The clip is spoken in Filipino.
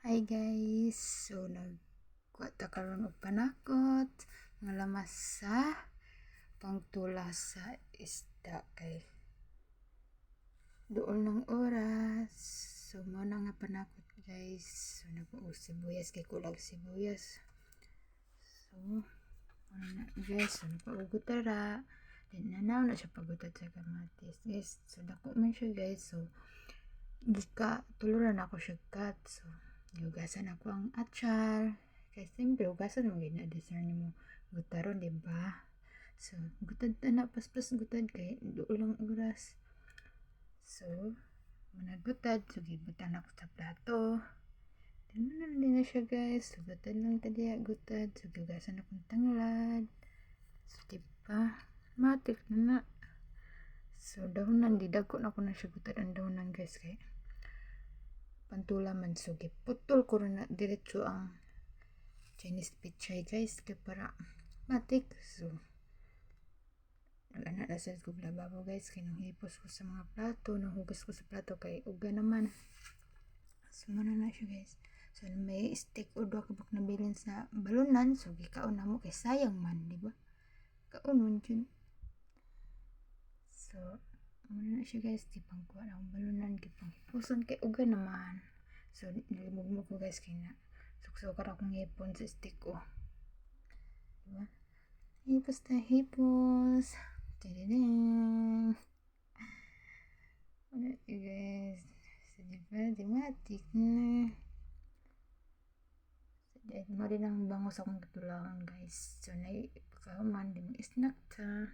Hi guys! So, nagkwata karon og panakot nga lamas sa pangtula sa isda kay duol ng oras. So, mo na nga panakot guys. So, nag-uus sibuyas kay kulag sibuyas. So, ano na guys. So, nagpaugot tara. Then, nanaw na siya pagutat sa kamatis guys. So, dako man siya guys. So, tuluran ako siya cut. So, hugasan ako ang atsal. Kaya siyempre, hugasan mo gina-discern mo gutaron, diba? So, gutad na, paspas gutad kay doon lang oras. So, managutad. So, gibutan ako sa plato. Then, din na siya guys. So, gutad lang tadi, gutad. So, hugasan akong tanglad. So, diba? Matik na na. So, dahunan, didagko na ako na siya gutad ang dahunan guys kay pantula man. So, giputol ko na diretso ang Chinese pichay guys kay para matik. So, nag-anak na sa ko lababo guys kay nung hipos ko sa mga plato, nung hugas ko sa plato kay uga naman. So, muna na siya guys. So, may steak o doa kabuk na bilin sa balunan. So, gikaon na mo kay sayang man, di ba? Kaunon dyan. So, muna na siya guys. Di pang kuha na akong balunan. Di pang hipuson kay uga naman. So, nilimog mo ko guys kay na suksukar akong hipon sa steak ko. Diba? Hipos na hipos. Tadadang. Ano guys. So, diba? Dimatik na. So, mo rin ang bangos akong katulangan guys. So, naipakahuman. Di mo snack ta.